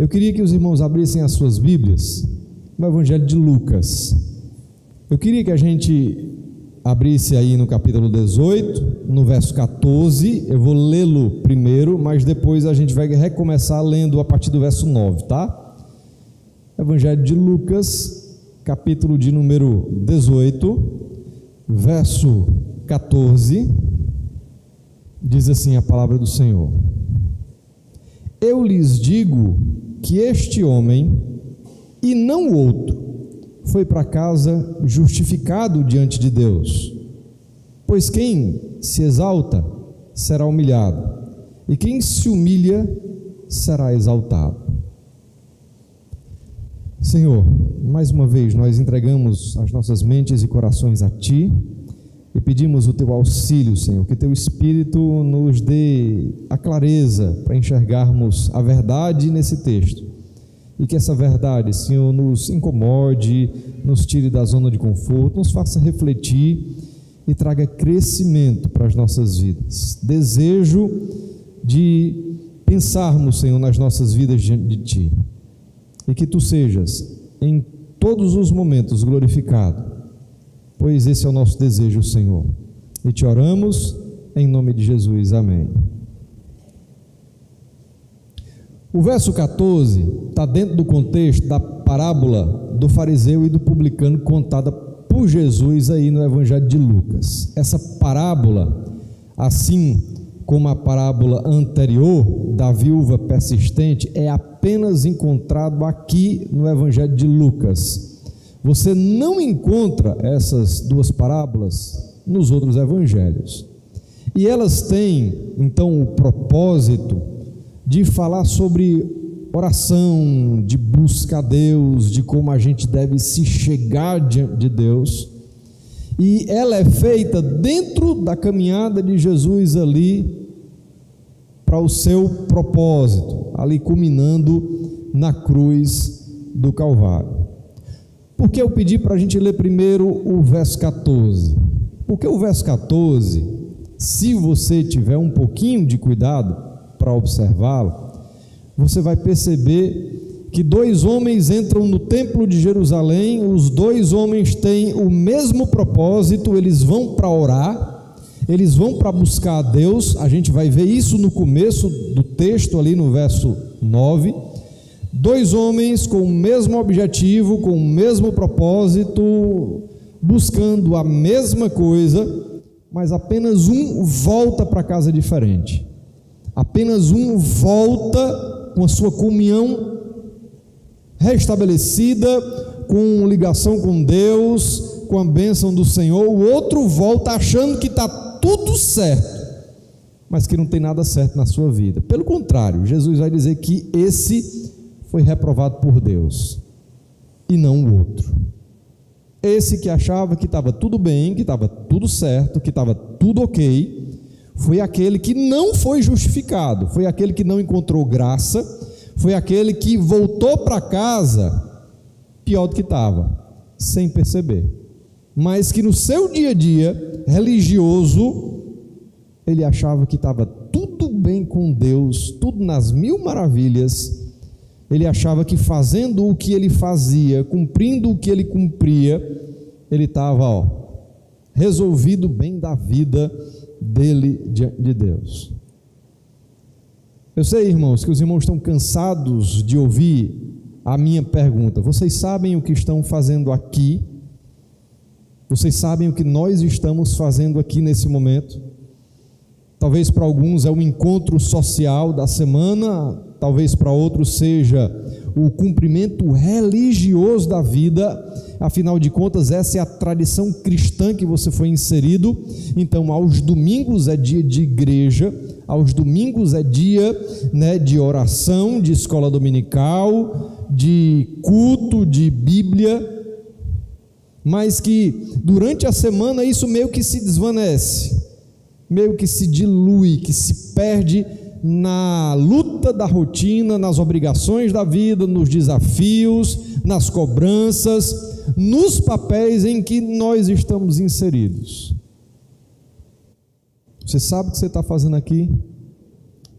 Eu queria que os irmãos abrissem as suas Bíblias no Evangelho de Lucas. Eu queria que a gente abrisse aí no capítulo 18, no verso 14. Eu vou lê-lo primeiro, mas depois a gente vai recomeçar lendo a partir do verso 9, tá? Evangelho de Lucas, capítulo de número 18, verso 14, diz assim a palavra do Senhor: Eu lhes digo que este homem, e não o outro, foi para casa justificado diante de Deus. Pois quem se exalta será humilhado, e quem se humilha será exaltado. Senhor, mais uma vez nós entregamos as nossas mentes e corações a Ti e pedimos o Teu auxílio, Senhor, que Teu Espírito nos dê a clareza para enxergarmos a verdade nesse texto, e que essa verdade, Senhor, nos incomode, nos tire da zona de conforto, nos faça refletir e traga crescimento para as nossas vidas. Desejo de pensarmos, Senhor, nas nossas vidas diante de Ti, e que Tu sejas em todos os momentos glorificado, pois esse é o nosso desejo, Senhor, e Te oramos em nome de Jesus, amém. O verso 14 está dentro do contexto da parábola do fariseu e do publicano contada por Jesus aí no Evangelho de Lucas. Essa parábola, assim como a parábola anterior da viúva persistente, é apenas encontrado aqui no Evangelho de Lucas. Você não encontra essas duas parábolas nos outros evangelhos. E elas têm, então, o propósito de falar sobre oração, de busca a Deus, de como a gente deve se chegar diante de Deus. E ela é feita dentro da caminhada de Jesus ali para o seu propósito, ali culminando na cruz do Calvário. Por que eu pedi para a gente ler primeiro o verso 14? Porque o verso 14, se você tiver um pouquinho de cuidado para observá-lo, você vai perceber que dois homens entram no templo de Jerusalém. Os dois homens têm o mesmo propósito, eles vão para orar, eles vão para buscar a Deus. A gente vai ver isso no começo do texto, ali no verso 9. Dois homens com o mesmo objetivo, com o mesmo propósito, buscando a mesma coisa, mas apenas um volta para casa diferente. Apenas um volta com a sua comunhão restabelecida, com ligação com Deus, com a bênção do Senhor. O outro volta achando que está tudo certo, mas que não tem nada certo na sua vida. Pelo contrário, Jesus vai dizer que esse foi reprovado por Deus e não o outro. Esse que achava que estava tudo bem, que estava tudo certo, que estava tudo ok, foi aquele que não foi justificado, foi aquele que não encontrou graça, foi aquele que voltou para casa pior do que estava, sem perceber, mas que no seu dia a dia religioso, ele achava que estava tudo bem com Deus, tudo nas mil maravilhas. Ele achava que fazendo o que ele fazia, cumprindo o que ele cumpria, ele estava resolvido bem da vida dele diante de Deus. Eu sei, irmãos, que os irmãos estão cansados de ouvir a minha pergunta. Vocês sabem o que estão fazendo aqui? Vocês sabem o que nós estamos fazendo aqui nesse momento? Talvez para alguns é o encontro social da semana, talvez para outros seja o cumprimento religioso da vida. Afinal de contas, essa é a tradição cristã que você foi inserido. Então, aos domingos é dia de igreja, aos domingos é dia, de oração, de escola dominical, de culto, de Bíblia, mas que durante a semana isso meio que se desvanece, meio que se dilui, que se perde na luta da rotina, nas obrigações da vida, nos desafios, nas cobranças, nos papéis em que nós estamos inseridos. Você sabe o que você está fazendo aqui?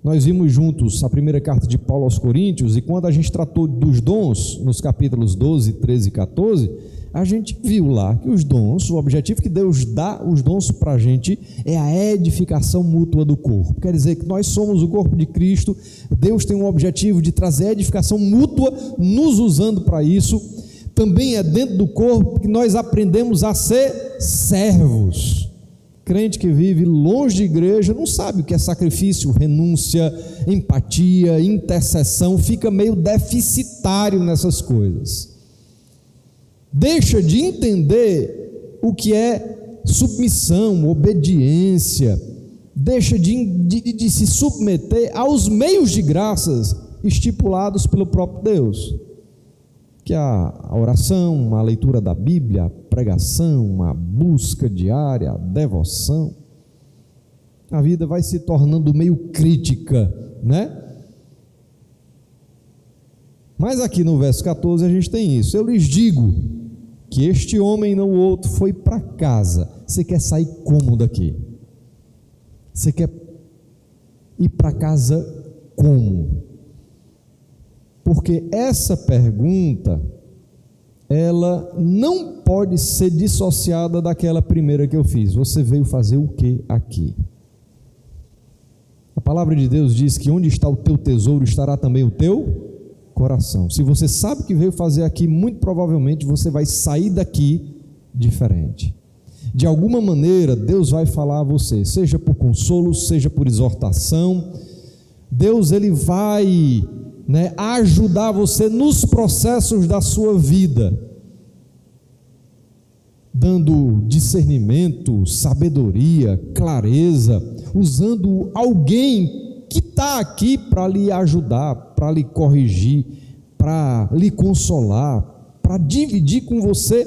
Nós vimos juntos a primeira carta de Paulo aos Coríntios, e quando a gente tratou dos dons, nos capítulos 12, 13 e 14, a gente viu lá que os dons, o objetivo que Deus dá os dons para a gente é a edificação mútua do corpo. Quer dizer que nós somos o corpo de Cristo, Deus tem um objetivo de trazer edificação mútua, nos usando para isso. Também é dentro do corpo que nós aprendemos a ser servos. Crente que vive longe de igreja não sabe o que é sacrifício, renúncia, empatia, intercessão, fica meio deficitário nessas coisas. Deixa de entender o que é submissão, obediência, deixa de se submeter aos meios de graças estipulados pelo próprio Deus, que é a oração, a leitura da Bíblia, a pregação, a busca diária, a devoção. A vida vai se tornando meio crítica, né? Mas aqui no verso 14 a gente tem isso: eu lhes digo que este homem, não o outro, foi para casa. Você quer sair como daqui? Você quer ir para casa como? Porque essa pergunta, ela não pode ser dissociada daquela primeira que eu fiz. Você veio fazer o que aqui? A palavra de Deus diz que onde está o teu tesouro, estará também o teu coração. Se você sabe o que veio fazer aqui, muito provavelmente você vai sair daqui diferente. De alguma maneira, Deus vai falar a você, seja por consolo, seja por exortação. Deus, ele vai ajudar você nos processos da sua vida, dando discernimento, sabedoria, clareza, usando alguém que está aqui para lhe ajudar, para lhe corrigir, para lhe consolar, para dividir com você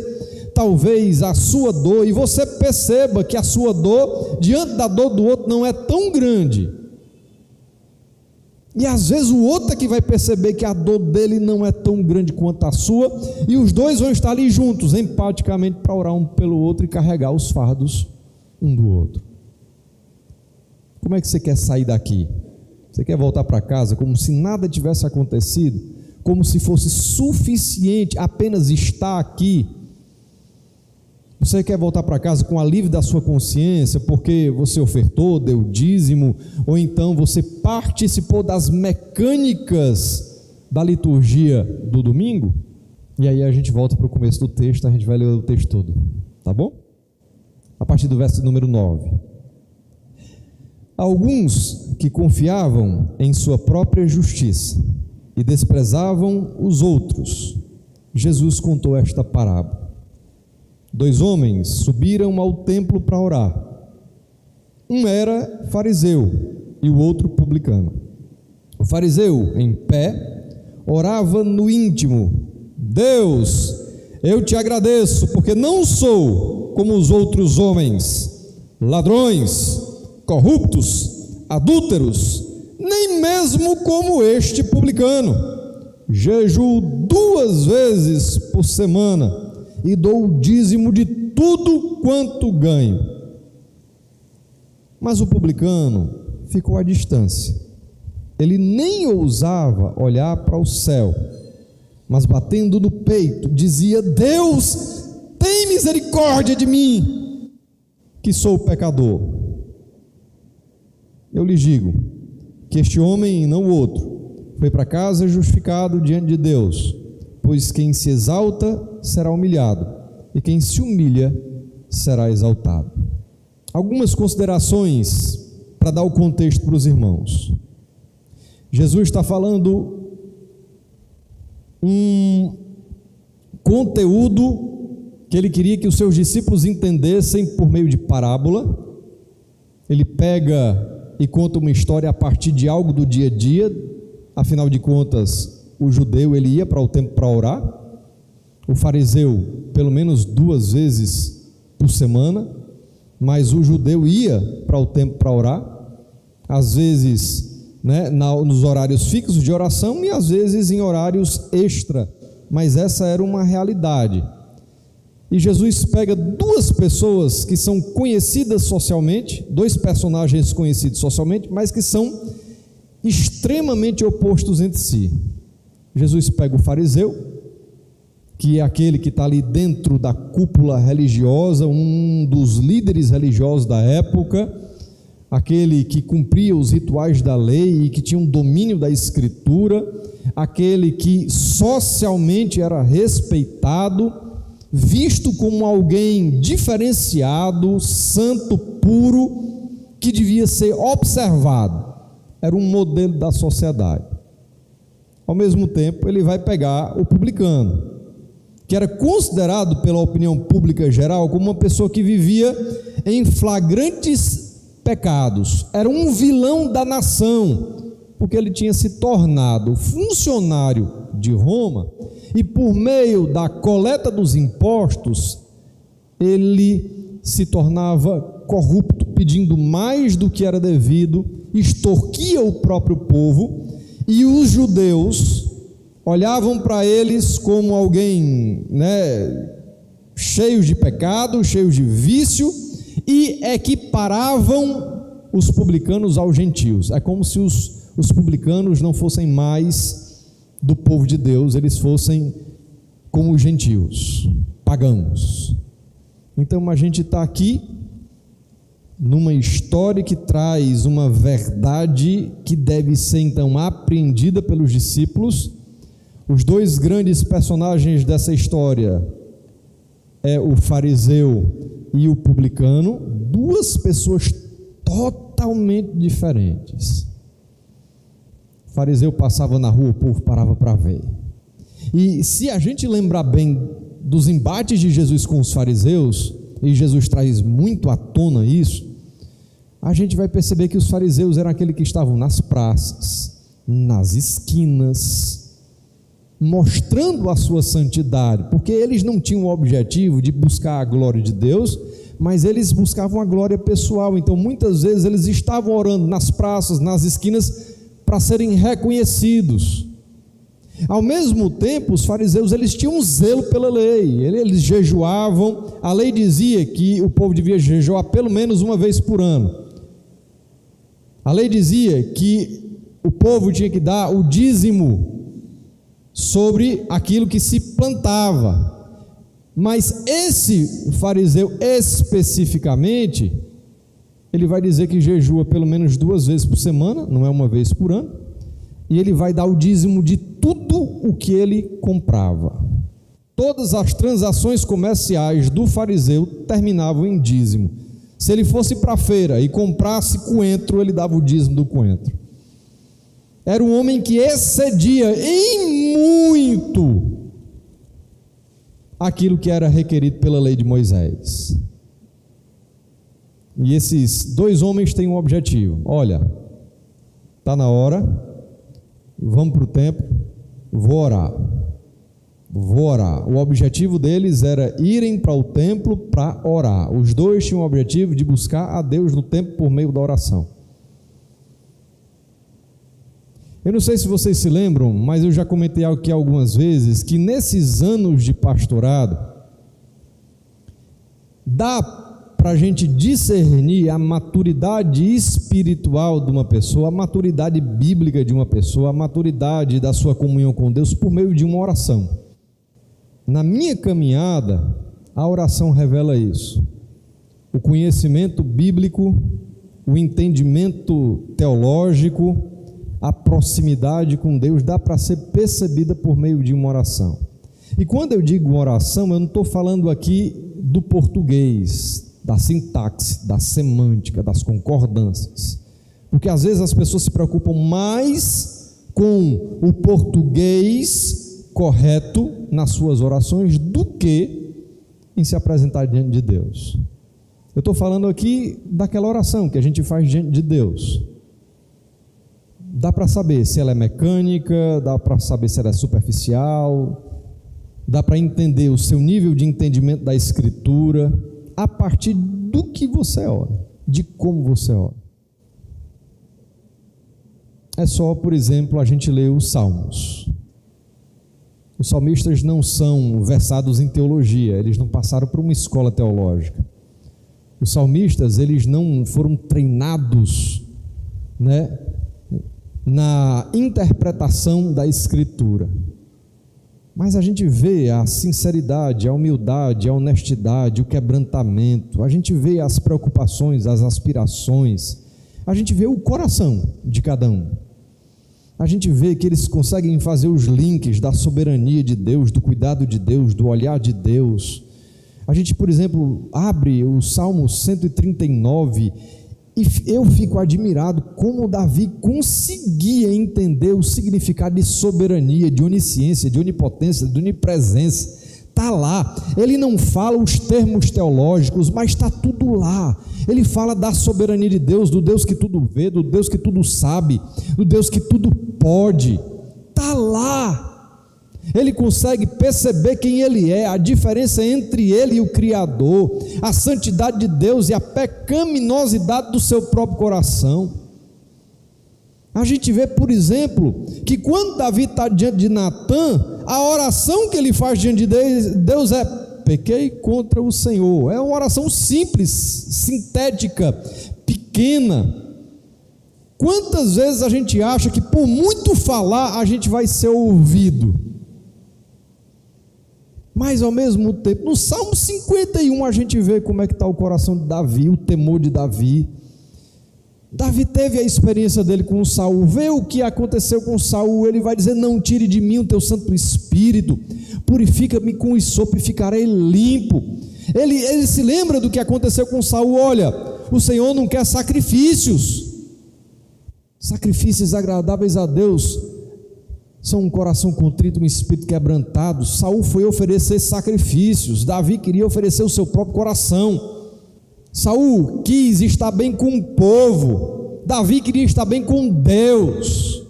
talvez a sua dor, e você perceba que a sua dor, diante da dor do outro, não é tão grande. E às vezes o outro é que vai perceber que a dor dele não é tão grande quanto a sua, e os dois vão estar ali juntos, empaticamente, para orar um pelo outro e carregar os fardos um do outro. Como é que você quer sair daqui? Você quer voltar para casa como se nada tivesse acontecido? Como se fosse suficiente apenas estar aqui? Você quer voltar para casa com alívio da sua consciência, porque você ofertou, deu dízimo, ou então você participou das mecânicas da liturgia do domingo? E aí a gente volta para o começo do texto, a gente vai ler o texto todo, tá bom? A partir do verso número 9. Alguns que confiavam em sua própria justiça e desprezavam os outros, Jesus contou esta parábola. 2 homens subiram ao templo para orar. Um era fariseu e o outro publicano. O fariseu, em pé, orava no íntimo: Deus, eu te agradeço, porque não sou como os outros homens, ladrões, corruptos, adúlteros, nem mesmo como este publicano. Jejuo 2 vezes por semana e dou o dízimo de tudo quanto ganho. Mas o publicano ficou à distância. Ele nem ousava olhar para o céu, mas batendo no peito, dizia: Deus, tem misericórdia de mim, que sou pecador. Eu lhes digo que este homem, e não o outro, foi para casa justificado diante de Deus, pois quem se exalta será humilhado, e quem se humilha será exaltado. Algumas considerações para dar o contexto para os irmãos. Jesus está falando um conteúdo que ele queria que os seus discípulos entendessem por meio de parábola. Ele pega e conta uma história a partir de algo do dia a dia. Afinal de contas, o judeu, ele ia para o templo para orar. O fariseu, pelo menos 2 vezes por semana, mas o judeu ia para o templo para orar, às vezes nos horários fixos de oração e às vezes em horários extra, mas essa era uma realidade. E Jesus pega 2 pessoas que são conhecidas socialmente, 2 personagens conhecidos socialmente, mas que são extremamente opostos entre si. Jesus pega o fariseu, que é aquele que está ali dentro da cúpula religiosa, um dos líderes religiosos da época, aquele que cumpria os rituais da lei e que tinha um domínio da escritura, aquele que socialmente era respeitado, visto como alguém diferenciado, santo, puro, que devia ser observado. Era um modelo da sociedade. Ao mesmo tempo, ele vai pegar o publicano, que era considerado pela opinião pública geral como uma pessoa que vivia em flagrantes pecados. Era um vilão da nação, porque ele tinha se tornado funcionário de Roma e, por meio da coleta dos impostos, ele se tornava corrupto, pedindo mais do que era devido, extorquia o próprio povo, e os judeus olhavam para eles como alguém, cheios de pecado, cheios de vício, e equiparavam os publicanos aos gentios. É como se os publicanos não fossem mais do povo de Deus, eles fossem como os gentios, pagãos. Então a gente está aqui numa história que traz uma verdade que deve ser então apreendida pelos discípulos. Os dois grandes personagens dessa história é o fariseu e o publicano, duas pessoas totalmente diferentes. O fariseu passava na rua, o povo parava para ver. E se a gente lembrar bem dos embates de Jesus com os fariseus, e Jesus traz muito à tona isso, a gente vai perceber que os fariseus eram aqueles que estavam nas praças, nas esquinas, mostrando a sua santidade, porque eles não tinham o objetivo de buscar a glória de Deus, mas eles buscavam a glória pessoal. Então muitas vezes eles estavam orando nas praças, nas esquinas, para serem reconhecidos. Ao mesmo tempo, os fariseus eles tinham um zelo pela lei, eles jejuavam. A lei dizia que o povo devia jejuar pelo menos uma vez por ano. A lei dizia que o povo tinha que dar o dízimo sobre aquilo que se plantava. Mas esse fariseu especificamente, ele vai dizer que jejua pelo menos 2 vezes por semana, não é uma vez por ano, e ele vai dar o dízimo de tudo o que ele comprava. Todas as transações comerciais do fariseu terminavam em dízimo. Se ele fosse para a feira e comprasse coentro, ele dava o dízimo do coentro. Era um homem que excedia em muito aquilo que era requerido pela lei de Moisés. E esses dois homens têm um objetivo: olha, está na hora, vamos para o templo, vou orar. O objetivo deles era irem para o templo para orar. Os dois tinham o objetivo de buscar a Deus no templo por meio da oração. Eu não sei se vocês se lembram, mas eu já comentei aqui algumas vezes que nesses anos de pastorado dá para a gente discernir a maturidade espiritual de uma pessoa, a maturidade bíblica de uma pessoa, a maturidade da sua comunhão com Deus por meio de uma oração. Na minha caminhada, a oração revela isso. O conhecimento bíblico, o entendimento teológico, a proximidade com Deus dá para ser percebida por meio de uma oração. E quando eu digo oração, eu não estou falando aqui do português, da sintaxe, da semântica, das concordâncias, porque às vezes as pessoas se preocupam mais com o português correto nas suas orações do que em se apresentar diante de Deus. Eu estou falando aqui daquela oração que a gente faz diante de Deus. Dá para saber se ela é mecânica, dá para saber se ela é superficial, dá para entender o seu nível de entendimento da Escritura a partir do que você ora, de como você ora. É só, por exemplo, a gente ler os Salmos. Os salmistas não são versados em teologia, eles não passaram por uma escola teológica. Os salmistas, eles não foram treinados, na interpretação da Escritura. Mas a gente vê a sinceridade, a humildade, a honestidade, o quebrantamento, a gente vê as preocupações, as aspirações, a gente vê o coração de cada um. A gente vê que eles conseguem fazer os links da soberania de Deus, do cuidado de Deus, do olhar de Deus. A gente, por exemplo, abre o Salmo 139 e eu fico admirado como Davi conseguia entender o significado de soberania, de onisciência, de onipotência, de onipresença. Está lá, ele não fala os termos teológicos, mas está tudo lá. Ele fala da soberania de Deus, do Deus que tudo vê, do Deus que tudo sabe, do Deus que tudo pode. Está lá. Ele consegue perceber quem ele é, a diferença entre ele e o Criador, a santidade de Deus e a pecaminosidade do seu próprio coração. A gente vê, por exemplo, que quando Davi está diante de Natã, a oração que ele faz diante de Deus é: pequei contra o Senhor. É uma oração simples, sintética, pequena. Quantas vezes a gente acha que por muito falar a gente vai ser ouvido? Mas ao mesmo tempo, no Salmo 51 a gente vê como é que está o coração de Davi, o temor de Davi. Davi teve a experiência dele com Saul, vê o que aconteceu com Saul, ele vai dizer: não tire de mim o teu Santo Espírito, purifica-me com hisopo e ficarei limpo. Ele se lembra do que aconteceu com Saul. Olha, o Senhor não quer sacrifícios agradáveis a Deus, são um coração contrito, um espírito quebrantado. Saul foi oferecer sacrifícios, Davi queria oferecer o seu próprio coração. Saul quis estar bem com o povo, Davi queria estar bem com Deus.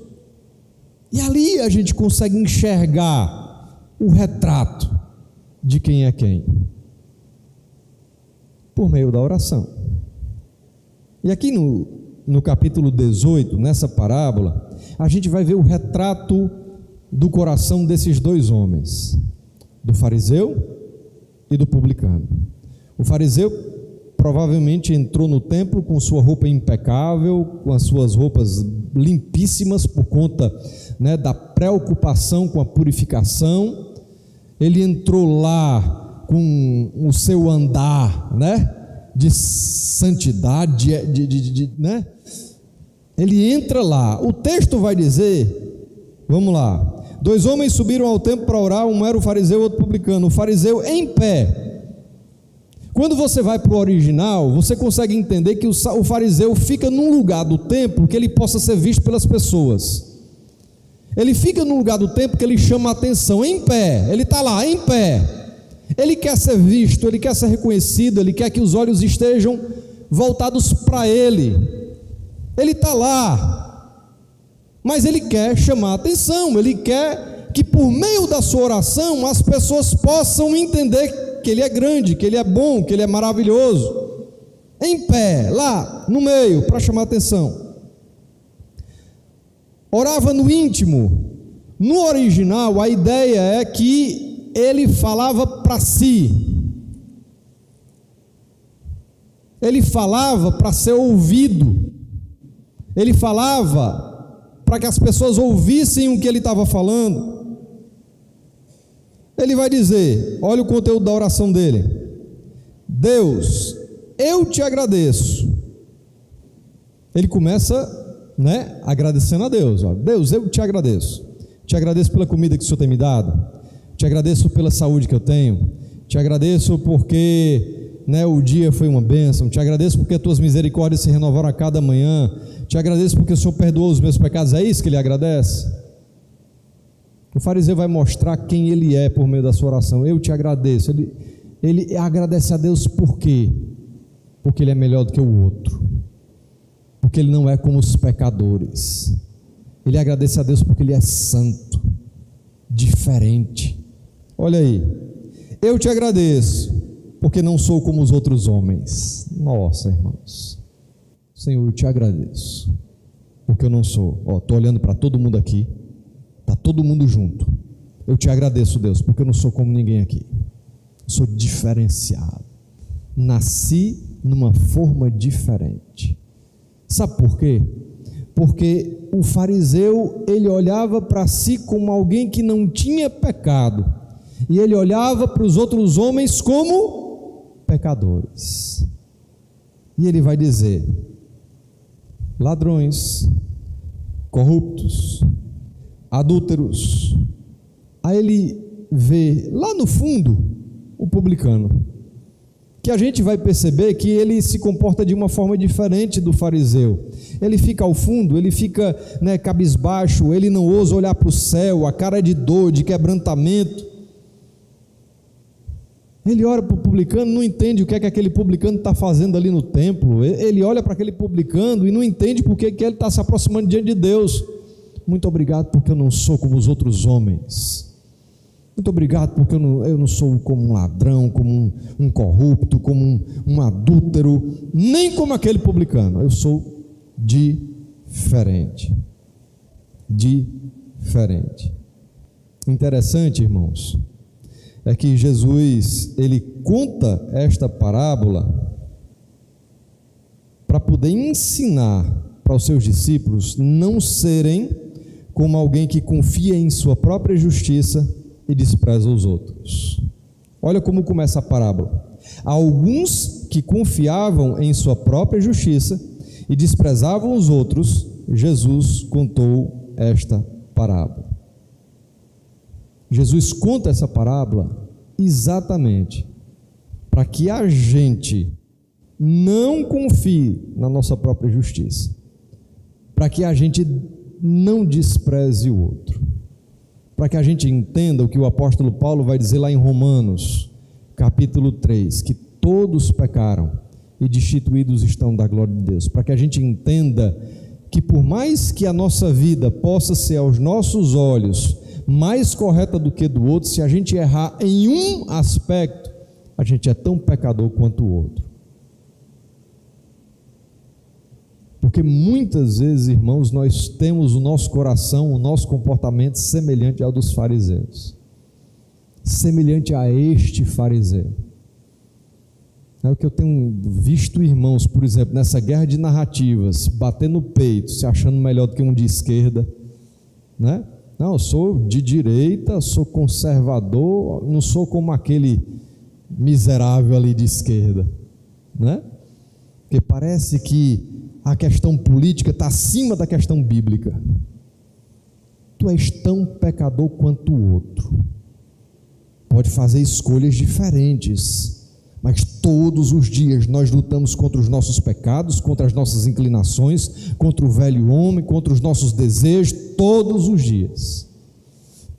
E ali a gente consegue enxergar o retrato de quem é quem, por meio da oração. E aqui no capítulo 18, nessa parábola, a gente vai ver o retrato do coração desses dois homens, do fariseu e do publicano. O fariseu provavelmente entrou no templo com sua roupa impecável, com as suas roupas limpíssimas, por conta, da preocupação com a purificação. Ele entrou lá com o seu andar, de santidade, ele entra lá. O texto vai dizer, vamos lá: 2 homens subiram ao templo para orar, um era o fariseu e outro publicano. O fariseu em pé. Quando você vai para o original, você consegue entender que o fariseu fica num lugar do templo que ele possa ser visto pelas pessoas. Ele fica num lugar do templo que ele chama a atenção, em pé. Ele está lá, em pé. Ele quer ser visto, ele quer ser reconhecido, ele quer que os olhos estejam voltados para ele. Ele está lá, mas ele quer chamar a atenção, ele quer que por meio da sua oração as pessoas possam entender que ele é grande, que ele é bom, que ele é maravilhoso. Em pé, lá no meio, para chamar a atenção. Orava no íntimo. No original, a ideia é que ele falava para si. Ele falava para ser ouvido. Ele falava para que as pessoas ouvissem o que ele estava falando. Ele vai dizer, olha o conteúdo da oração dele: Deus, eu te agradeço. Ele começa, agradecendo a Deus. Deus, eu te agradeço. Te agradeço pela comida que o Senhor tem me dado. Te agradeço pela saúde que eu tenho. Te agradeço porque o dia foi uma bênção. Te agradeço porque as tuas misericórdias se renovaram a cada manhã. Te agradeço porque o Senhor perdoou os meus pecados. É isso que ele agradece? O fariseu vai mostrar quem ele é por meio da sua oração. Eu te agradeço. Ele agradece a Deus por quê? Porque ele é melhor do que o outro. Porque ele não é como os pecadores. Ele agradece a Deus porque ele é santo, diferente. Olha aí. Eu te agradeço porque não sou como os outros homens. Nossa, irmãos. Senhor, eu te agradeço porque eu não sou. Estou olhando para todo mundo aqui. Está todo mundo junto. Eu te agradeço, Deus, porque eu não sou como ninguém aqui. Sou diferenciado. Nasci numa forma diferente. Sabe por quê? Porque o fariseu, ele olhava para si como alguém que não tinha pecado, e ele olhava para os outros homens como pecadores. E ele vai dizer: ladrões, corruptos, adúlteros. Aí ele vê lá no fundo o publicano, que a gente vai perceber que ele se comporta de uma forma diferente do fariseu. Ele fica ao fundo, ele fica cabisbaixo, ele não ousa olhar para o céu, a cara é de dor, de quebrantamento. Ele olha para o publicano, não entende o que é que aquele publicano está fazendo ali no templo. Ele olha para aquele publicano e não entende por que ele está se aproximando diante de Deus. Muito obrigado porque eu não sou como os outros homens. Muito obrigado porque eu não sou como um ladrão, como um corrupto, como um adúltero, nem como aquele publicano. Eu sou diferente. Diferente. Interessante, irmãos, é que Jesus, ele conta esta parábola para poder ensinar para os seus discípulos não serem como alguém que confia em sua própria justiça e despreza os outros. Olha como começa a parábola. Alguns que confiavam em sua própria justiça e desprezavam os outros, Jesus contou esta parábola. Jesus conta essa parábola exatamente para que a gente não confie na nossa própria justiça, para que a gente não despreze o outro, para que a gente entenda o que o apóstolo Paulo vai dizer lá em Romanos, capítulo 3, que todos pecaram e destituídos estão da glória de Deus, para que a gente entenda que por mais que a nossa vida possa ser aos nossos olhos mais correta do que do outro, se a gente errar em um aspecto, a gente é tão pecador quanto o outro. Porque muitas vezes, irmãos, nós temos o nosso coração, o nosso comportamento semelhante ao dos fariseus, semelhante a este fariseu. É o que eu tenho visto, irmãos, por exemplo, nessa guerra de narrativas, batendo no peito, se achando melhor do que um de esquerda, né? Não, eu sou de direita, sou conservador, não sou como aquele miserável ali de esquerda, né? Porque parece que a questão política está acima da questão bíblica. Tu és tão pecador quanto o outro. Pode fazer escolhas diferentes, mas todos os dias nós lutamos contra os nossos pecados, contra as nossas inclinações, contra o velho homem, contra os nossos desejos, todos os dias.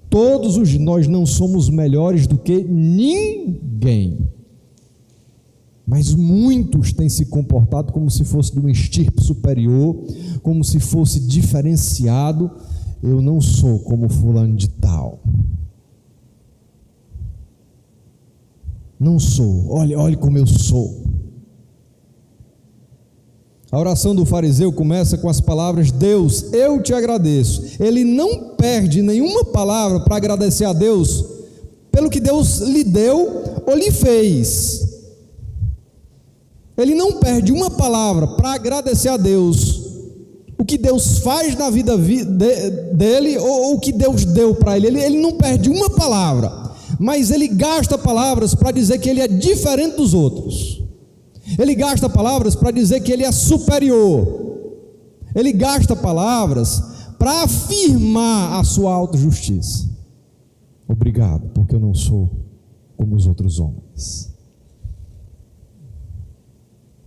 Todos os dias. Nós não somos melhores do que ninguém. Mas muitos têm se comportado como se fosse de uma estirpe superior, como se fosse diferenciado. Eu não sou como fulano de tal. Não sou, olhe como eu sou. A oração do fariseu começa com as palavras: Deus, eu te agradeço. Ele não perde nenhuma palavra para agradecer a Deus pelo que Deus lhe deu ou lhe fez. Ele não perde uma palavra para agradecer a Deus o que Deus faz na vida dele ou o que Deus deu para ele. Ele não perde uma palavra, mas ele gasta palavras para dizer que ele é diferente dos outros. Ele gasta palavras para dizer que ele é superior. Ele gasta palavras para afirmar a sua autojustiça. Obrigado, porque eu não sou como os outros homens.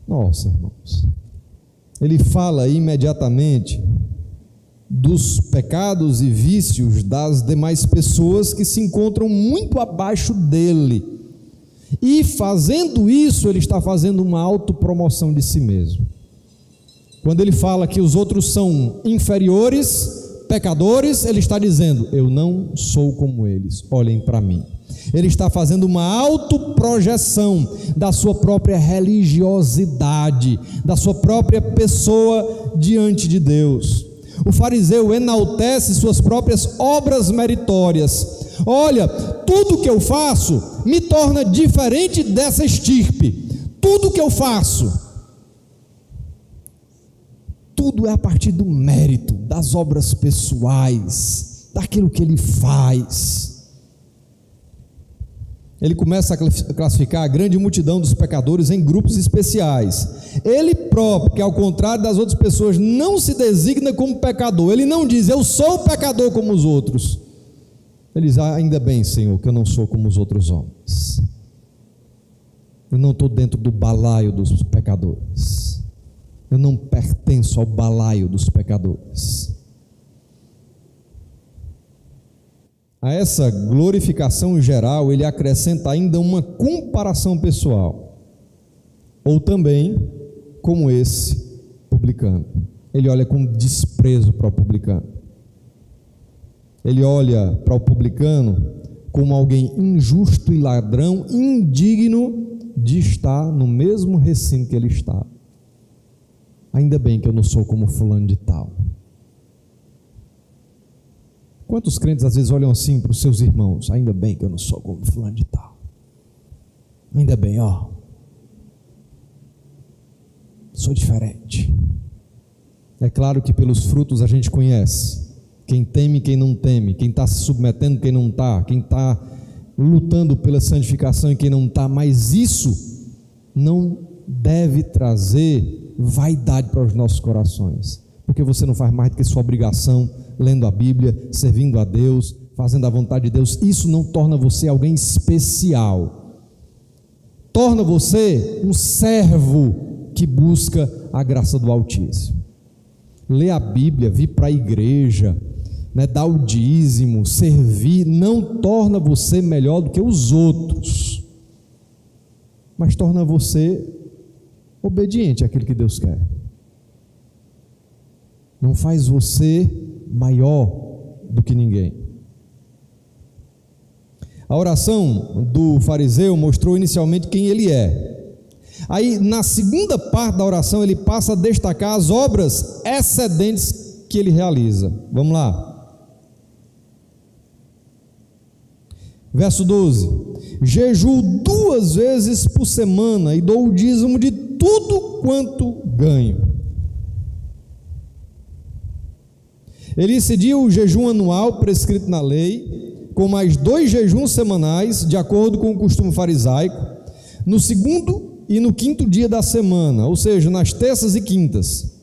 Nossa, irmãos. Ele fala imediatamente dos pecados e vícios das demais pessoas que se encontram muito abaixo dele. E fazendo isso, ele está fazendo uma autopromoção de si mesmo. Quando ele fala que os outros são inferiores, pecadores, ele está dizendo: eu não sou como eles, olhem para mim. Ele está fazendo uma autoprojeção da sua própria religiosidade, da sua própria pessoa diante de Deus. O fariseu enaltece suas próprias obras meritórias. Olha, tudo que eu faço me torna diferente dessa estirpe. Tudo que eu faço tudo é a partir do mérito, das obras pessoais, daquilo que ele faz. Ele começa a classificar a grande multidão dos pecadores em grupos especiais. Ele próprio, que ao contrário das outras pessoas, não se designa como pecador. Ele não diz, eu sou pecador como os outros. Ele diz, ainda bem, Senhor, que eu não sou como os outros homens. Eu não estou dentro do balaio dos pecadores. Eu não pertenço ao balaio dos pecadores. A essa glorificação geral, ele acrescenta ainda uma comparação pessoal. Ou também, como esse publicano. Ele olha com desprezo para o publicano. Ele olha para o publicano como alguém injusto e ladrão, indigno de estar no mesmo recinto que ele está. Ainda bem que eu não sou como fulano de tal. Quantos crentes às vezes olham assim para os seus irmãos? Ainda bem que eu não sou como fulano de tal. Ainda bem, sou diferente. É claro que pelos frutos a gente conhece quem teme e quem não teme, quem está se submetendo, quem não está, quem está lutando pela santificação e quem não está, mas isso não deve trazer vaidade para os nossos corações, porque você não faz mais do que sua obrigação, lendo a Bíblia, servindo a Deus, fazendo a vontade de Deus. Isso não torna você alguém especial, torna você um servo que busca a graça do Altíssimo. Ler a Bíblia, vir para a igreja, dar o dízimo, servir, não torna você melhor do que os outros, mas torna você obediente àquilo que Deus quer. Não faz você maior do que ninguém. A oração do fariseu mostrou inicialmente quem ele é. Aí, na segunda parte da oração, ele passa a destacar as obras excedentes que ele realiza. Vamos lá. Verso 12: jejuo 2 vezes por semana e dou o dízimo de tudo quanto ganho. Ele incidiu o jejum anual prescrito na lei, com mais 2 jejuns semanais, de acordo com o costume farisaico, no segundo e no quinto dia da semana, ou seja, nas terças e quintas.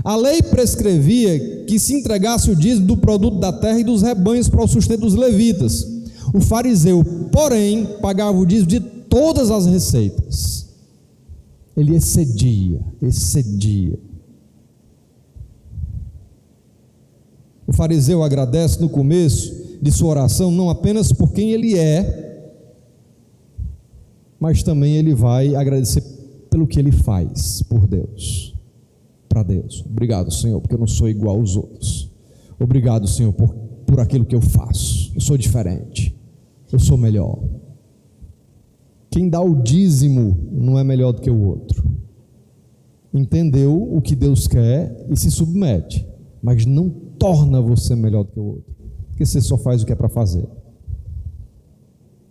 A lei prescrevia que se entregasse o dízimo do produto da terra e dos rebanhos para o sustento dos levitas. O fariseu, porém, pagava o dízimo de todas as receitas. Ele excedia. O fariseu agradece no começo de sua oração não apenas por quem ele é, mas também ele vai agradecer pelo que ele faz por Deus, para Deus. Obrigado, Senhor, porque eu não sou igual aos outros. Obrigado, Senhor, por aquilo que eu faço. Eu sou diferente, eu sou melhor. Quem dá o dízimo não é melhor do que o outro. Entendeu o que Deus quer e se submete, mas não torna você melhor do que o outro, porque você só faz o que é para fazer.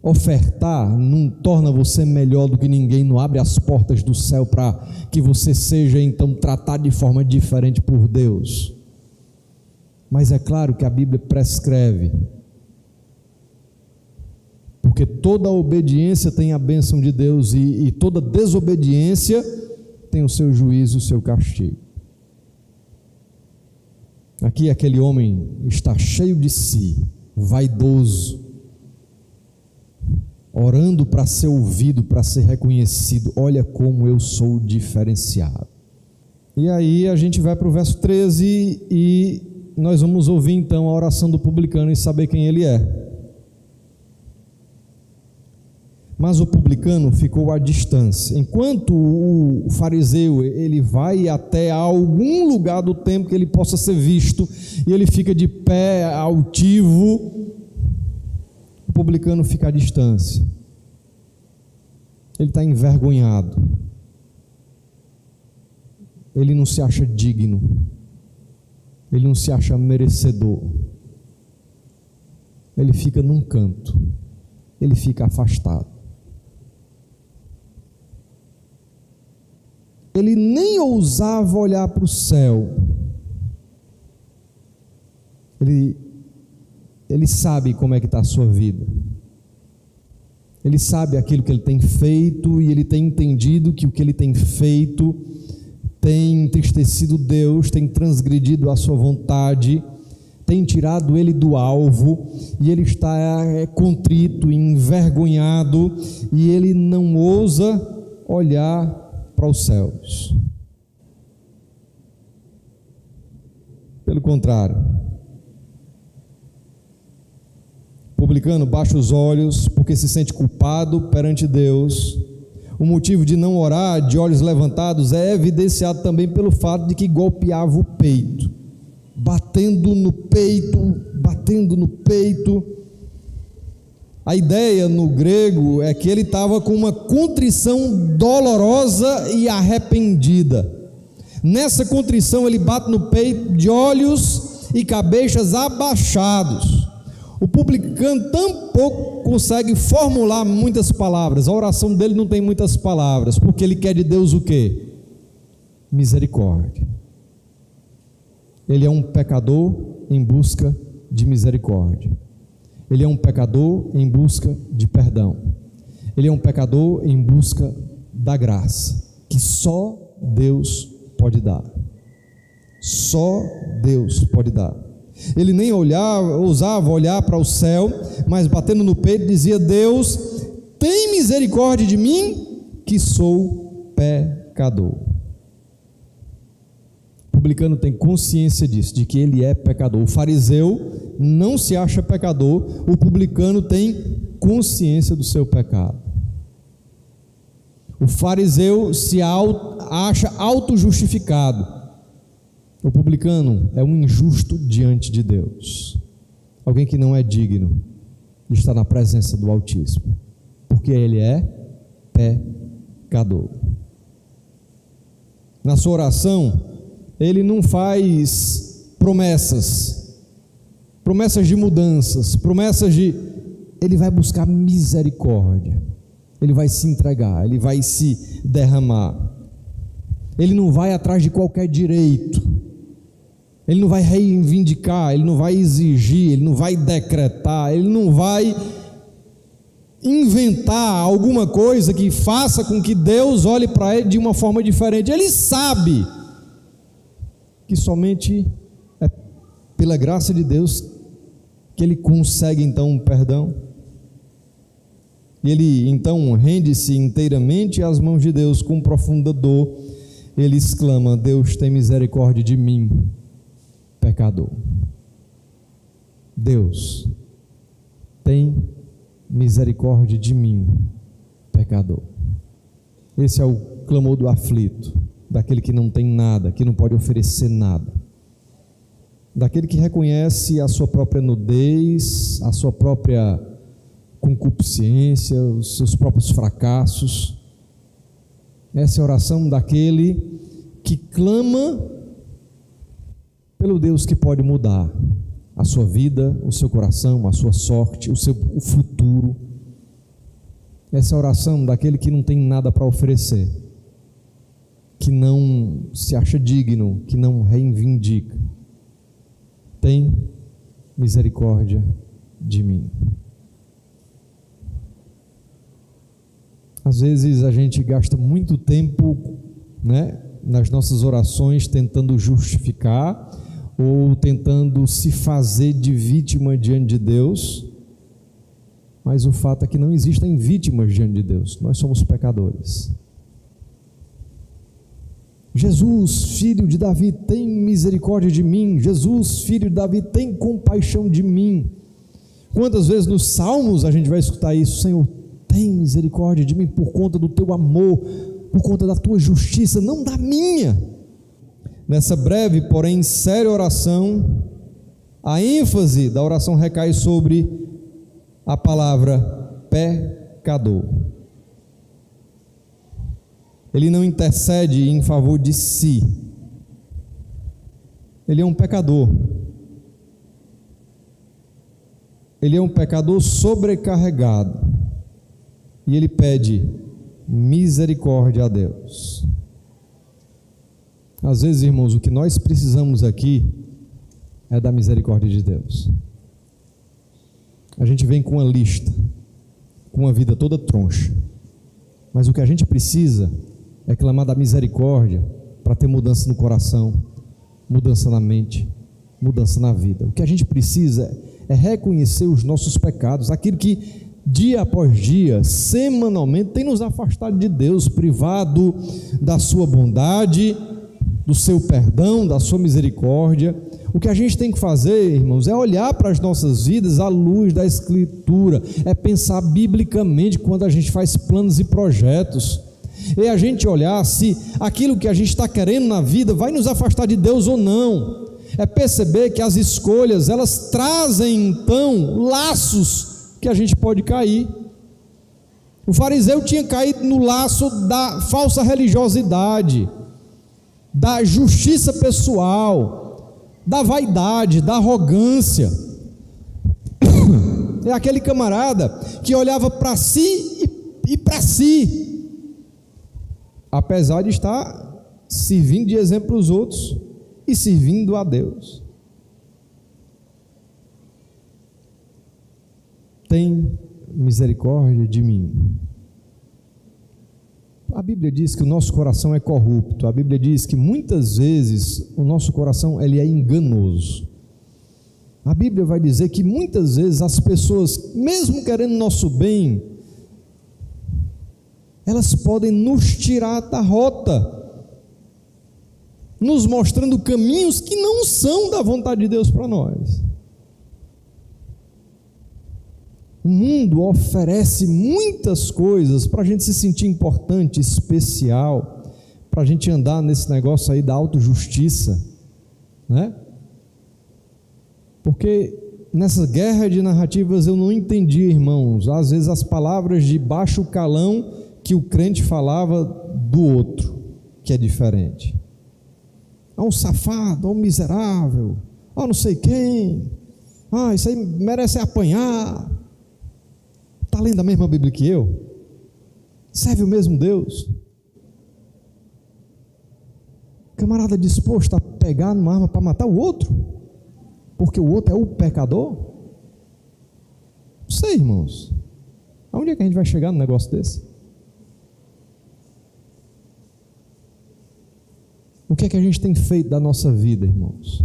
Ofertar não torna você melhor do que ninguém, não abre as portas do céu para que você seja então tratado de forma diferente por Deus. Mas é claro que a Bíblia prescreve, porque toda obediência tem a bênção de Deus e toda desobediência tem o seu juízo, o seu castigo. Aqui aquele homem está cheio de si, vaidoso, orando para ser ouvido, para ser reconhecido. Olha como eu sou diferenciado. E aí a gente vai para o verso 13 e nós vamos ouvir então a oração do publicano e saber quem ele é. Mas o publicano ficou à distância. Enquanto o fariseu ele vai até algum lugar do templo que ele possa ser visto, e ele fica de pé, altivo, o publicano fica à distância. Ele está envergonhado. Ele não se acha digno. Ele não se acha merecedor. Ele fica num canto. Ele fica afastado. ele nem ousava olhar para o céu. Ele sabe como é que está a sua vida. Ele sabe aquilo que ele tem feito e ele tem entendido que o que ele tem feito tem entristecido Deus, tem transgredido a sua vontade, tem tirado ele do alvo, e ele está contrito, envergonhado, e ele não ousa olhar para os céus. Pelo contrário, o publicano baixa os olhos porque se sente culpado perante Deus. O motivo de não orar de olhos levantados é evidenciado também pelo fato de que golpeava o peito, batendo no peito. A ideia no grego é que ele estava com uma contrição dolorosa e arrependida. Nessa contrição ele bate no peito de olhos e cabeças abaixados. O publicano tampouco consegue formular muitas palavras. A oração dele não tem muitas palavras, porque ele quer de Deus o quê? Misericórdia. Ele é um pecador em busca de misericórdia. Ele é um pecador em busca de perdão. Ele é um pecador em busca da graça, que só Deus pode dar. Só Deus pode dar. Ele nem ousava olhar para o céu, mas batendo no peito dizia: Deus, tem misericórdia de mim, que sou pecador. O publicano tem consciência disso, de que ele é pecador. O fariseu não se acha pecador, o publicano tem consciência do seu pecado. O fariseu se acha auto-justificado. O publicano é um injusto diante de Deus, alguém que não é digno de estar na presença do Altíssimo, porque ele é pecador. Na sua oração, ele não faz promessas de mudanças, ele vai buscar misericórdia, ele vai se entregar, ele vai se derramar, ele não vai atrás de qualquer direito, ele não vai reivindicar, ele não vai exigir, ele não vai decretar, ele não vai inventar alguma coisa que faça com que Deus olhe para ele de uma forma diferente. Ele sabe que somente é pela graça de Deus que ele consegue então um perdão. Ele então rende-se inteiramente às mãos de Deus com profunda dor. Ele exclama: Deus, tem misericórdia de mim, pecador. Deus, tem misericórdia de mim, pecador. Esse é o clamor do aflito, daquele que não tem nada, que não pode oferecer nada, daquele que reconhece a sua própria nudez, a sua própria concupiscência, os seus próprios fracassos. Essa é a oração daquele que clama pelo Deus que pode mudar a sua vida, o seu coração, a sua sorte, o futuro. Essa é a oração daquele que não tem nada para oferecer, que não se acha digno, que não reivindica. Tem misericórdia de mim. Às vezes a gente gasta muito tempo, nas nossas orações tentando justificar ou tentando se fazer de vítima diante de Deus, mas o fato é que não existem vítimas diante de Deus, nós somos pecadores. Jesus, filho de Davi, tem misericórdia de mim. Jesus, filho de Davi, tem compaixão de mim. Quantas vezes nos Salmos a gente vai escutar isso? Senhor, tem misericórdia de mim por conta do teu amor, por conta da tua justiça, não da minha. Nessa breve, porém séria oração, a ênfase da oração recai sobre a palavra pecador. Ele não intercede em favor de si. Ele é um pecador. Ele é um pecador sobrecarregado. E ele pede misericórdia a Deus. Às vezes, irmãos, o que nós precisamos aqui é da misericórdia de Deus. A gente vem com uma lista, com uma vida toda troncha, mas o que a gente precisa é clamar da misericórdia para ter mudança no coração, mudança na mente, mudança na vida. O que a gente precisa é reconhecer os nossos pecados, aquilo que dia após dia, semanalmente, tem nos afastado de Deus, privado da sua bondade, do seu perdão, da sua misericórdia. O que a gente tem que fazer, irmãos, é olhar para as nossas vidas à luz da Escritura, é pensar biblicamente quando a gente faz planos e projetos, é a gente olhar se aquilo que a gente está querendo na vida vai nos afastar de Deus ou não, é perceber que as escolhas, elas trazem então laços que a gente pode cair. O fariseu tinha caído no laço da falsa religiosidade, da justiça pessoal, da vaidade, da arrogância. É aquele camarada que olhava para si e para si, apesar de estar servindo de exemplo aos outros e servindo a Deus. Tem misericórdia de mim. A Bíblia diz que o nosso coração é corrupto. A Bíblia diz que muitas vezes o nosso coração ele é enganoso. A Bíblia vai dizer que muitas vezes as pessoas, mesmo querendo nosso bem, elas podem nos tirar da rota, nos mostrando caminhos que não são da vontade de Deus para nós. O mundo oferece muitas coisas para a gente se sentir importante, especial, para a gente andar nesse negócio aí da autojustiça, né? Porque nessa guerra de narrativas eu não entendi, irmãos, às vezes as palavras de baixo calão que o crente falava do outro, que é diferente. Um safado, um miserável, não sei quem, isso aí merece apanhar. Está lendo a mesma Bíblia que eu? Serve o mesmo Deus? Camarada disposto a pegar numa arma para matar o outro? Porque o outro é o pecador? Não sei, irmãos. Aonde é que a gente vai chegar num negócio desse? O que é que a gente tem feito da nossa vida, irmãos?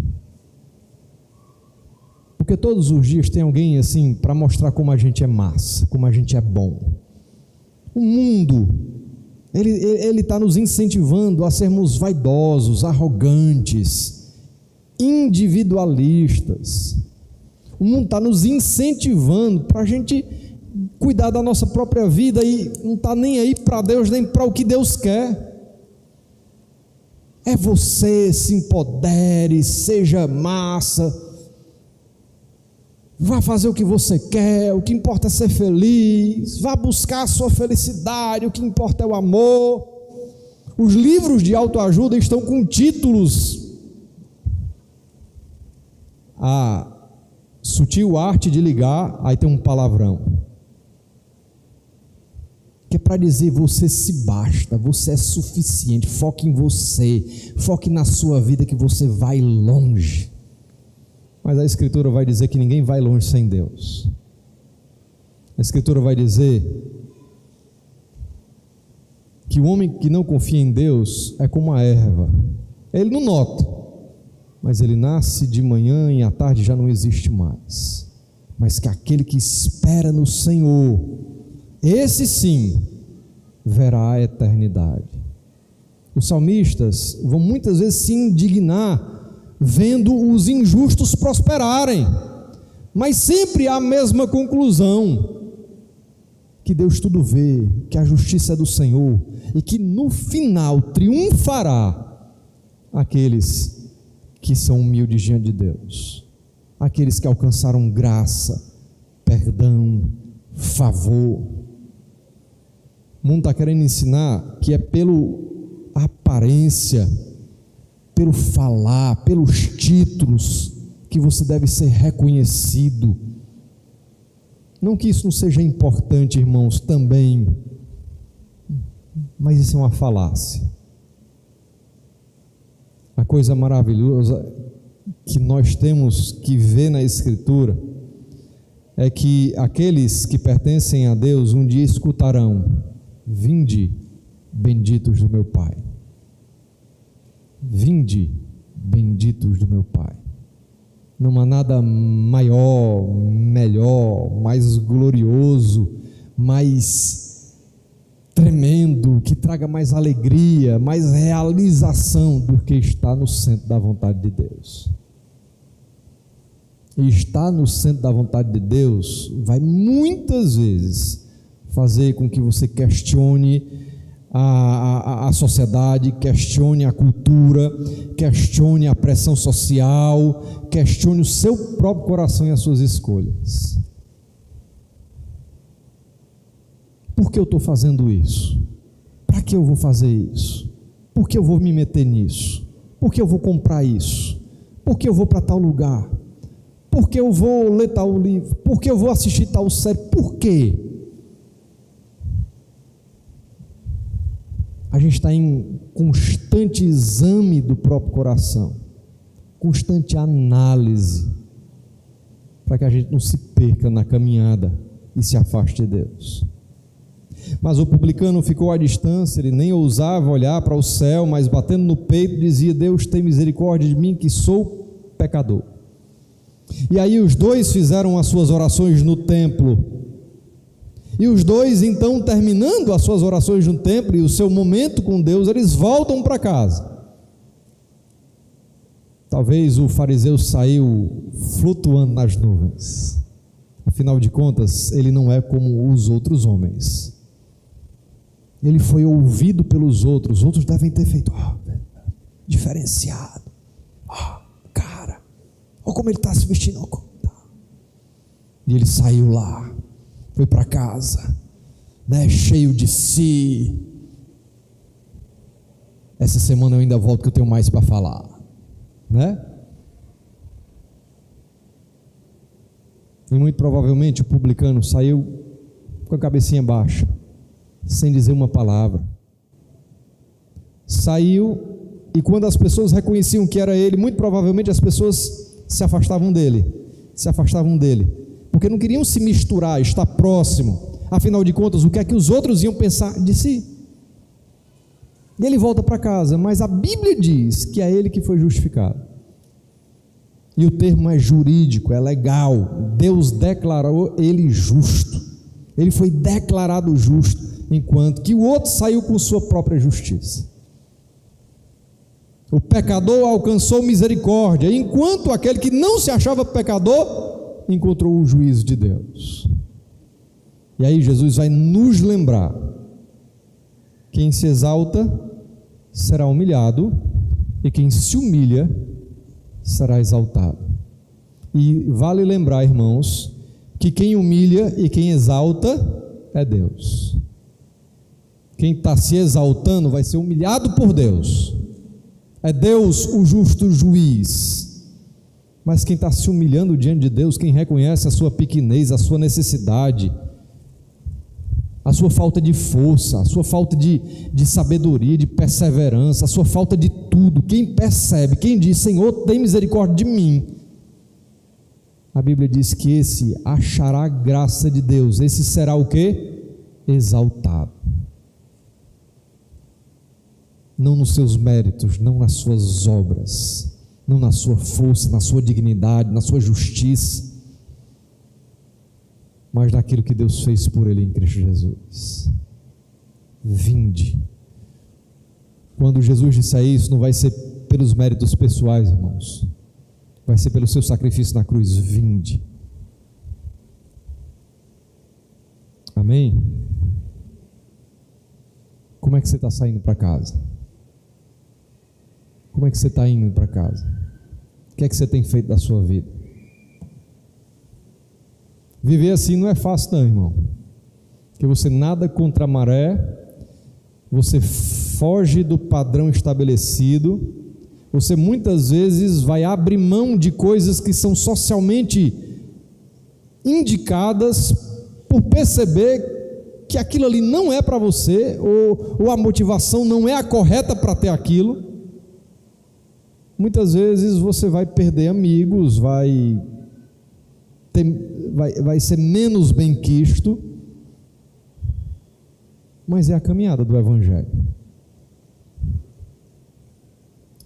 Porque todos os dias tem alguém assim para mostrar como a gente é massa, como a gente é bom. O mundo, ele está nos incentivando a sermos vaidosos, arrogantes, individualistas. O mundo está nos incentivando para a gente cuidar da nossa própria vida e não está nem aí para Deus, nem para o que Deus quer. É você, se empodere, seja massa, vá fazer o que você quer, o que importa é ser feliz, vá buscar a sua felicidade, o que importa é o amor. Os livros de autoajuda estão com títulos: A Sutil Arte de Ligar, aí tem um palavrão, que é para dizer: você se basta, você é suficiente, foque em você, foque na sua vida que você vai longe. Mas a Escritura vai dizer que ninguém vai longe sem Deus. A Escritura vai dizer que o homem que não confia em Deus é como a erva. Ele não nota, mas ele nasce de manhã e à tarde já não existe mais. Mas que aquele que espera no Senhor, esse sim, verá a eternidade. Os salmistas vão muitas vezes se indignar vendo os injustos prosperarem, mas sempre a mesma conclusão: que Deus tudo vê, que a justiça é do Senhor e que no final triunfará aqueles que são humildes diante de Deus, aqueles que alcançaram graça, perdão, favor. O mundo está querendo ensinar que é pelo aparência, pelo falar, pelos títulos, que você deve ser reconhecido. Não que isso não seja importante, irmãos, também, mas isso é uma falácia. A coisa maravilhosa que nós temos que ver na Escritura é que aqueles que pertencem a Deus um dia escutarão: vinde, benditos do meu Pai. Vinde, benditos do meu Pai. Não há nada maior, melhor, mais glorioso, mais tremendo, que traga mais alegria, mais realização do que estar no centro da vontade de Deus. E estar no centro da vontade de Deus vai muitas vezes fazer com que você questione a sociedade, questione a cultura, questione a pressão social, questione o seu próprio coração e as suas escolhas. Por que eu estou fazendo isso? Para que eu vou fazer isso? Por que eu vou me meter nisso? Por que eu vou comprar isso? Por que eu vou para tal lugar? Por que eu vou ler tal livro? Por que eu vou assistir tal série? Por quê? A gente está em constante exame do próprio coração, constante análise, para que a gente não se perca na caminhada e se afaste de Deus. Mas o publicano ficou à distância, ele nem ousava olhar para o céu, mas batendo no peito dizia: Deus, tem misericórdia de mim, que sou pecador. E aí os dois fizeram as suas orações no templo. E os dois, então, terminando as suas orações no templo e o seu momento com Deus, eles voltam para casa. Talvez o fariseu saiu flutuando nas nuvens. Afinal de contas, ele não é como os outros homens. Ele foi ouvido pelos outros. Os outros devem ter feito: diferenciado. Cara, olha como ele está se vestindo. E ele saiu lá. Foi para casa, né, cheio de si. Essa semana eu ainda volto, que eu tenho mais para falar, né? E muito provavelmente o publicano saiu com a cabecinha baixa, sem dizer uma palavra. Saiu, e quando as pessoas reconheciam que era ele, muito provavelmente as pessoas se afastavam dele, porque não queriam se misturar, estar próximo. Afinal de contas, o que é que os outros iam pensar de si? E ele volta para casa, mas a Bíblia diz que é ele que foi justificado. E o termo é jurídico, é legal. Deus declarou ele justo. Ele foi declarado justo, enquanto que o outro saiu com sua própria justiça. O pecador alcançou misericórdia, enquanto aquele que não se achava pecador encontrou o juízo de Deus. E aí Jesus vai nos lembrar: quem se exalta será humilhado, e quem se humilha será exaltado. E vale lembrar, irmãos, que quem humilha e quem exalta é Deus. Quem está se exaltando vai ser humilhado por Deus. É Deus o justo juiz. Mas quem está se humilhando diante de Deus, quem reconhece a sua pequenez, a sua necessidade, a sua falta de força, a sua falta de sabedoria, de perseverança, a sua falta de tudo, quem percebe, quem diz: Senhor, tem misericórdia de mim, a Bíblia diz que esse achará a graça de Deus. Esse será o quê? Exaltado. Não nos seus méritos, não nas suas obras, não na sua força, na sua dignidade, na sua justiça, mas naquilo que Deus fez por ele em Cristo Jesus. Vinde. Quando Jesus disser isso, não vai ser pelos méritos pessoais, irmãos, vai ser pelo seu sacrifício na cruz. Vinde. Amém? Como é que você está saindo para casa? Como é que você está indo para casa? O que é que você tem feito da sua vida? Viver assim não é fácil não, irmão, porque você nada contra a maré, você foge do padrão estabelecido, você muitas vezes vai abrir mão de coisas que são socialmente indicadas, por perceber que aquilo ali não é para você, ou a motivação não é a correta para ter aquilo. muitas vezes você vai perder amigos, vai ser menos benquisto, mas é a caminhada do Evangelho.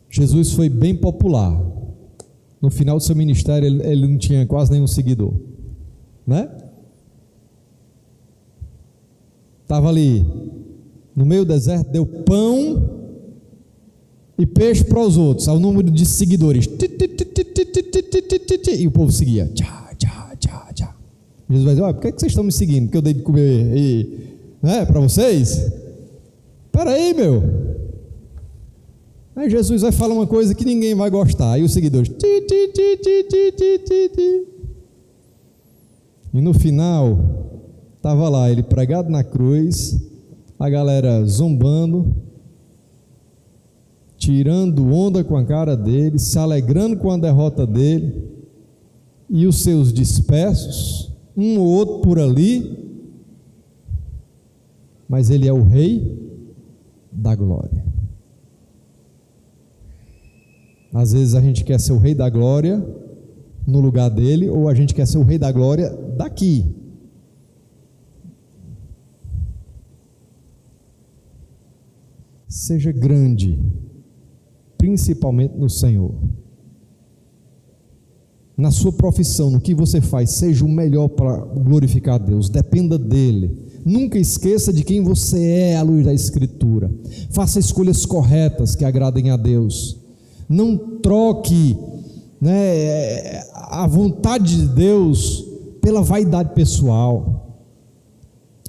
Jesus foi bem popular. No final do seu ministério, ele não tinha quase nenhum seguidor, né? Estava ali, no meio do deserto, deu pão e peixe para os outros, ao número de seguidores. E o povo seguia. Jesus vai dizer: olha, por que vocês estão me seguindo? Porque eu dei de comer para vocês? Espera aí, meu. Aí Jesus vai falar uma coisa que ninguém vai gostar. Aí os seguidores. E no final, estava lá ele pregado na cruz, a galera zombando, tirando onda com a cara dele, se alegrando com a derrota dele, e os seus dispersos, um ou outro por ali, mas ele é o Rei da glória. Às vezes a gente quer ser o Rei da glória no lugar dele, ou a gente quer ser o Rei da glória daqui. Seja grande, principalmente no Senhor. Na sua profissão, no que você faz, seja o melhor para glorificar a Deus, dependa dele. Nunca esqueça de quem você é à luz da Escritura. Faça escolhas corretas que agradem a Deus. Não troque, a vontade de Deus pela vaidade pessoal.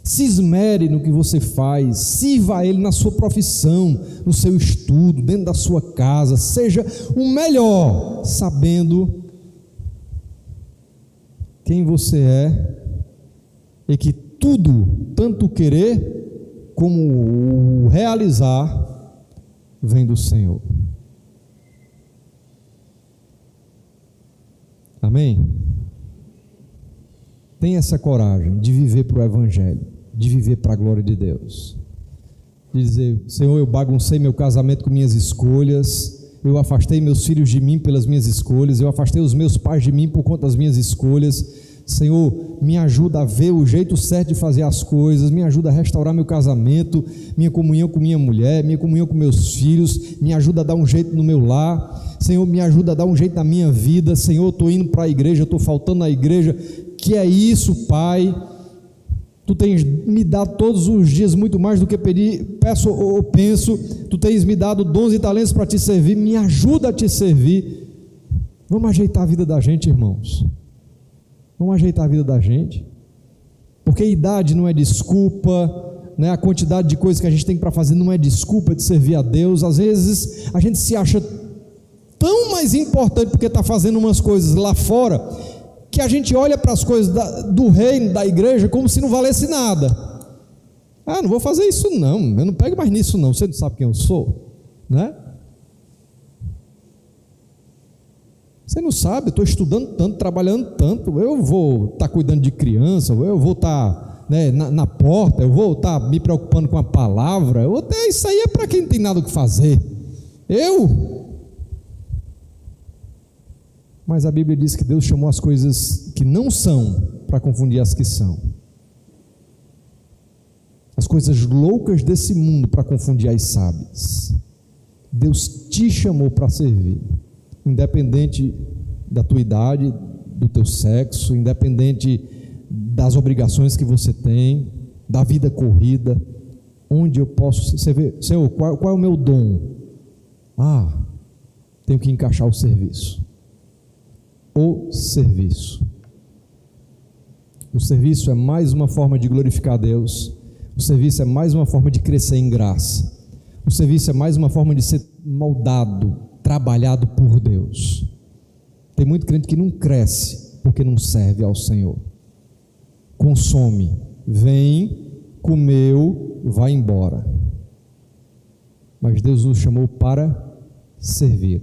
Se esmere no que você faz, sirva a Ele na sua profissão, no seu estudo, dentro da sua casa. Seja o melhor, sabendo quem você é e que tudo, tanto o querer como o realizar, vem do Senhor. Amém? Tenha essa coragem de viver para o Evangelho, de viver para a glória de Deus. De dizer: Senhor, eu baguncei meu casamento com minhas escolhas, eu afastei meus filhos de mim pelas minhas escolhas, eu afastei os meus pais de mim por conta das minhas escolhas. Senhor, me ajuda a ver o jeito certo de fazer as coisas, me ajuda a restaurar meu casamento, minha comunhão com minha mulher, minha comunhão com meus filhos, me ajuda a dar um jeito no meu lar. Senhor, me ajuda a dar um jeito na minha vida. Senhor, eu estou indo para a igreja, eu estou faltando na igreja. Que é isso, Pai? Tu tens me dado todos os dias muito mais do que peço ou penso. Tu tens me dado dons e talentos para te servir. Me ajuda a te servir. Vamos ajeitar a vida da gente, irmãos. Vamos ajeitar a vida da gente. Porque a idade não é desculpa, a quantidade de coisas que a gente tem para fazer não é desculpa de servir a Deus. Às vezes a gente se acha tão mais importante porque está fazendo umas coisas lá fora, que a gente olha para as coisas do reino, da igreja, como se não valesse nada. Não vou fazer isso não, eu não pego mais nisso não, você não sabe quem eu sou, né? Você não sabe, eu estou estudando tanto, trabalhando tanto, eu vou estar cuidando de criança, eu vou estar na porta, eu vou estar me preocupando com a palavra, isso aí é para quem não tem nada o que fazer. Mas a Bíblia diz que Deus chamou as coisas que não são para confundir as que são. As coisas loucas desse mundo para confundir as sábias. Deus te chamou para servir, independente da tua idade, do teu sexo, independente das obrigações que você tem, da vida corrida. Onde eu posso servir? Senhor, qual é o meu dom? Tenho que encaixar o serviço. O serviço. O serviço é mais uma forma de glorificar a Deus. O serviço é mais uma forma de crescer em graça. O serviço é mais uma forma de ser moldado, trabalhado por Deus. Tem muito crente que não cresce porque não serve ao Senhor. Consome, vem, comeu, vai embora. Mas Deus nos chamou para servir.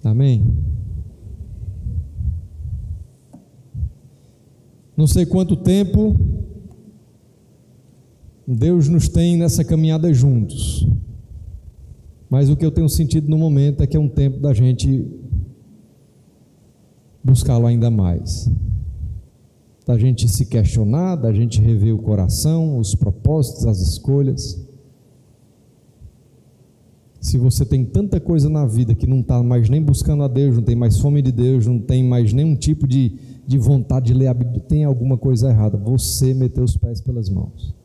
Amém? Não sei quanto tempo Deus nos tem nessa caminhada juntos, mas o que eu tenho sentido no momento é que é um tempo da gente buscá-lo ainda mais, da gente se questionar, da gente rever o coração, os propósitos, as escolhas. Se você tem tanta coisa na vida que não está mais nem buscando a Deus, não tem mais fome de Deus, não tem mais nenhum tipo de vontade de ler a Bíblia, tem alguma coisa errada. Você meteu os pés pelas mãos.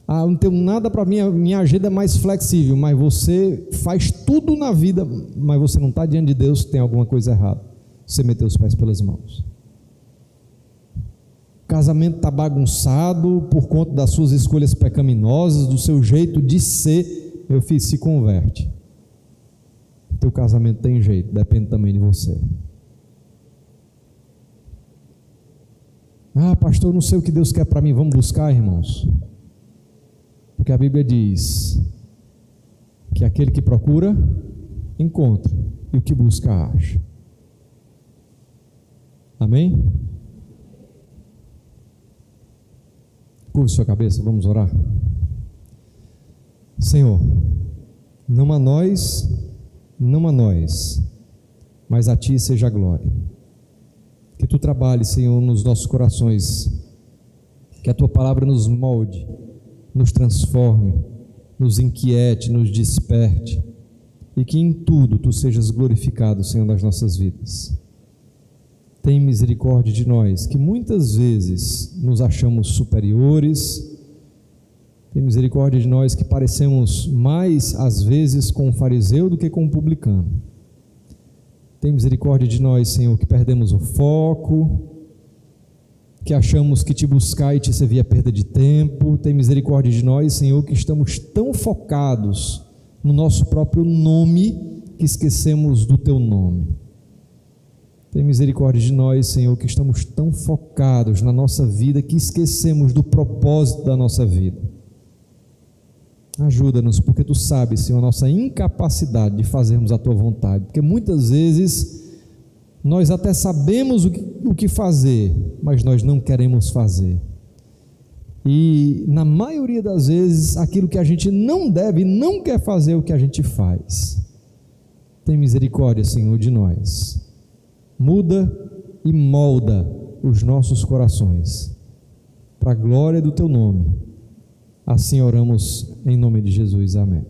Eu não tenho nada para mim, minha agenda é mais flexível, mas você faz tudo na vida, mas você não está diante de Deus, tem alguma coisa errada. Você meteu os pés pelas mãos. O casamento está bagunçado por conta das suas escolhas pecaminosas, do seu jeito de ser. Meu filho, se converte. Teu casamento tem jeito, depende também de você. Pastor, eu não sei o que Deus quer para mim. Vamos buscar, irmãos. Porque a Bíblia diz que aquele que procura, encontra, e o que busca, acha. Amém? Curve sua cabeça, vamos orar. Senhor, não a nós, mas a Ti seja a glória. Que Tu trabalhes, Senhor, nos nossos corações, que a Tua palavra nos molde, nos transforme, nos inquiete, nos desperte, e que em tudo Tu sejas glorificado, Senhor, nas nossas vidas. Tem misericórdia de nós, que muitas vezes nos achamos superiores. Tem misericórdia de nós que parecemos mais, às vezes, com o fariseu do que com o publicano. Tem misericórdia de nós, Senhor, que perdemos o foco, que achamos que Te buscar e Te servir é perda de tempo. Tem misericórdia de nós, Senhor, que estamos tão focados no nosso próprio nome, que esquecemos do Teu nome. Tem misericórdia de nós, Senhor, que estamos tão focados na nossa vida, que esquecemos do propósito da nossa vida. Ajuda-nos, porque Tu sabes, Senhor, a nossa incapacidade de fazermos a Tua vontade, porque muitas vezes nós até sabemos o que fazer, mas nós não queremos fazer. E na maioria das vezes, aquilo que a gente não deve, não quer fazer, é o que a gente faz. Tem misericórdia, Senhor, de nós. Muda e molda os nossos corações, para a glória do Teu nome. Assim oramos em nome de Jesus, amém.